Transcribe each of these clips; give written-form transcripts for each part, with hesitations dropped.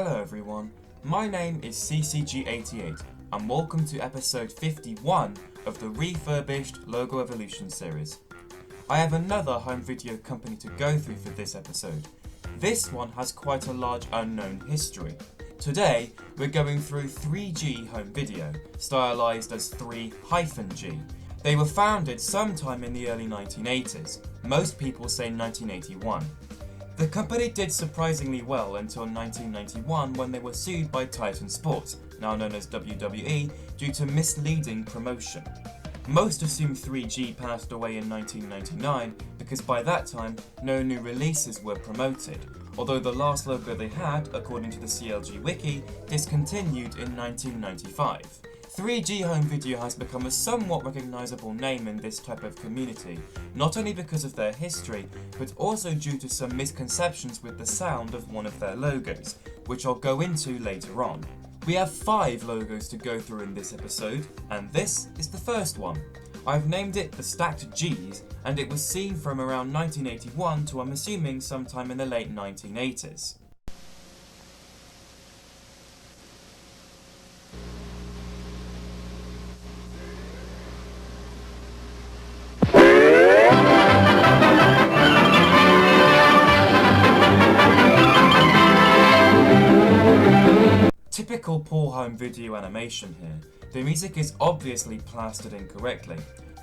Hello everyone, my name is CCG88 and welcome to episode 51 of the Refurbished Logo Evolution series. I have another home video company to go through for this episode. This one has quite a large unknown history. Today we're going through 3G Home Video, stylized as 3-G. They were founded sometime in the early 1980s, most people say 1981. The company did surprisingly well until 1991 when they were sued by Titan Sports, now known as WWE, due to misleading promotion. Most assume 3G passed away in 1999 because by that time no new releases were promoted, although the last logo they had, according to the CLG wiki, discontinued in 1995. 3G Home Video has become a somewhat recognisable name in this type of community, not only because of their history, but also due to some misconceptions with the sound of one of their logos, which I'll go into later on. We have 5 logos to go through in this episode, and this is the first one. I've named it the Stacked G's, and it was seen from around 1981 to I'm assuming sometime in the late 1980s. Typical poor home video animation here. The music is obviously plastered incorrectly.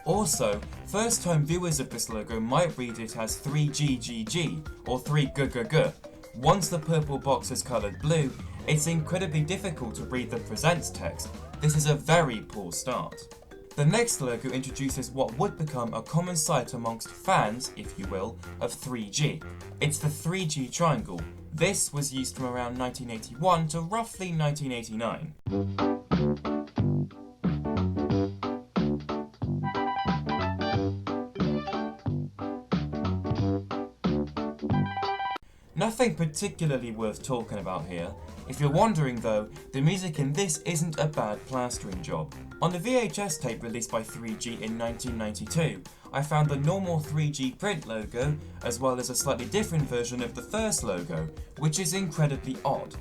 Also, first time viewers of this logo might read it as 3GGG or 3GGG. Once the purple box is coloured blue, it's incredibly difficult to read the presents text. This is a very poor start. The next logo introduces what would become a common sight amongst fans, if you will, of 3G. It's the 3G triangle. This was used from around 1981 to roughly 1989. Nothing particularly worth talking about here. If you're wondering though, the music in this isn't a bad plastering job. On the VHS tape released by 3G in 1992, I found the normal 3G print logo, as well as a slightly different version of the first logo, which is incredibly odd.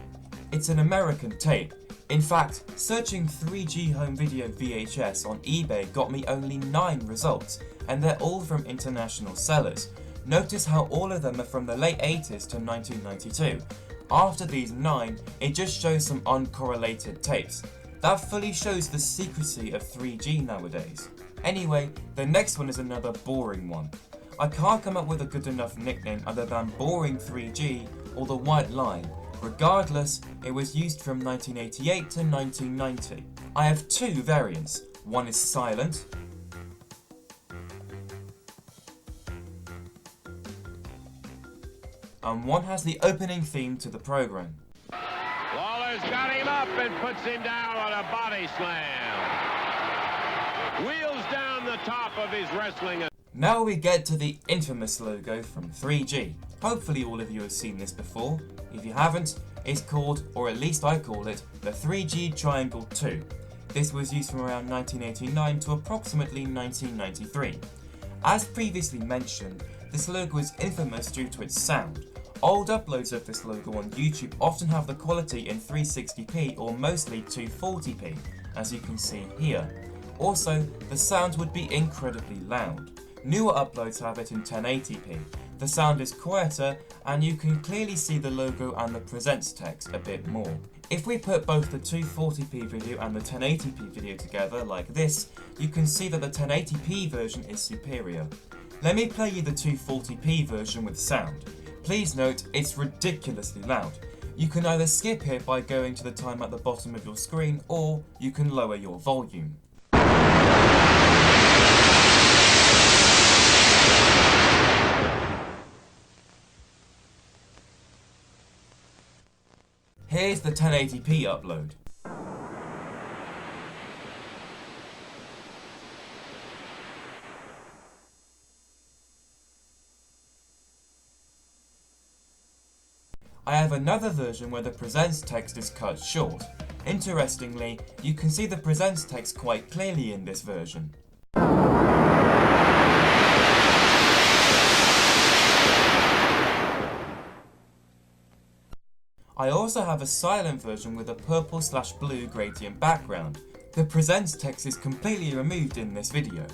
It's an American tape. In fact, searching 3G Home Video VHS on eBay got me only 9 results, and they're all from international sellers. Notice how all of them are from the late 80s to 1992. After these 9, it just shows some uncorrelated tapes. That fully shows the secrecy of 3G nowadays. Anyway, the next one is another boring one. I can't come up with a good enough nickname other than Boring 3G or The White Line. Regardless, it was used from 1988 to 1990. I have 2 variants. One is silent, and one has the opening theme to the program. Lawler's got him up and puts him down on a body slam. Wheels down the top of his wrestling. Now we get to the infamous logo from 3G. Hopefully all of you have seen this before. If you haven't, it's called, or at least I call it, the 3G Triangle 2. This was used from around 1989 to approximately 1993. As previously mentioned, this logo is infamous due to its sound. Old uploads of this logo on YouTube often have the quality in 360p or mostly 240p, as you can see here. Also, the sound would be incredibly loud. Newer uploads have it in 1080p. The sound is quieter and you can clearly see the logo and the presents text a bit more. If we put both the 240p video and the 1080p video together like this, you can see that the 1080p version is superior. Let me play you the 240p version with sound. Please note, it's ridiculously loud. You can either skip it by going to the time at the bottom of your screen, or you can lower your volume. Here's the 1080p upload. I have another version where the presents text is cut short. Interestingly, you can see the presents text quite clearly in this version. I also have a silent version with a purple/blue gradient background. The presents text is completely removed in this video.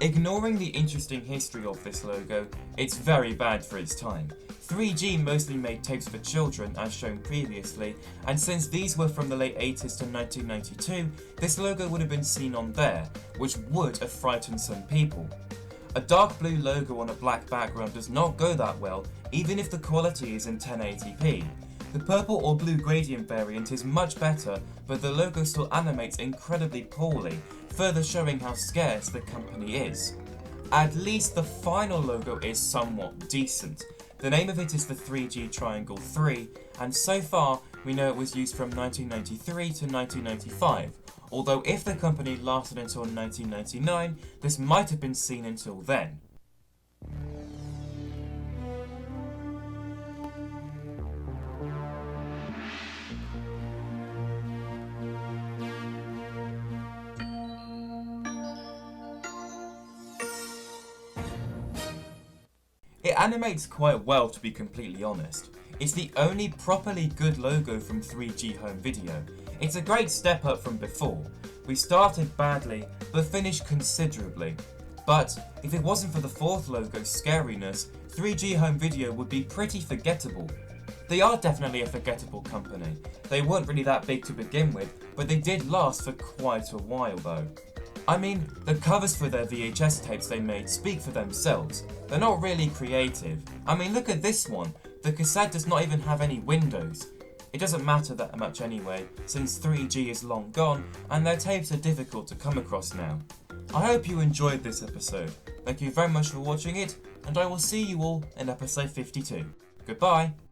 Ignoring the interesting history of this logo, it's very bad for its time. 3G mostly made tapes for children, as shown previously, and since these were from the late 80s to 1992, this logo would have been seen on there, which would have frightened some people. A dark blue logo on a black background does not go that well, even if the quality is in 1080p. The purple or blue gradient variant is much better, but the logo still animates incredibly poorly, further showing how scarce the company is. At least the final logo is somewhat decent. The name of it is the 3G Triangle 3, and so far we know it was used from 1993 to 1995, although if the company lasted until 1999, this might have been seen until then. It animates quite well, to be completely honest. It's the only properly good logo from 3G Home Video. It's a great step up from before. We started badly, but finished considerably. But if it wasn't for the fourth logo's scariness, 3G Home Video would be pretty forgettable. They are definitely a forgettable company. They weren't really that big to begin with, but they did last for quite a while though. I mean, the covers for their VHS tapes they made speak for themselves. They're not really creative. I mean, look at this one. The cassette does not even have any windows. It doesn't matter that much anyway, since 3G is long gone and their tapes are difficult to come across now. I hope you enjoyed this episode. Thank you very much for watching it, and I will see you all in episode 52. Goodbye!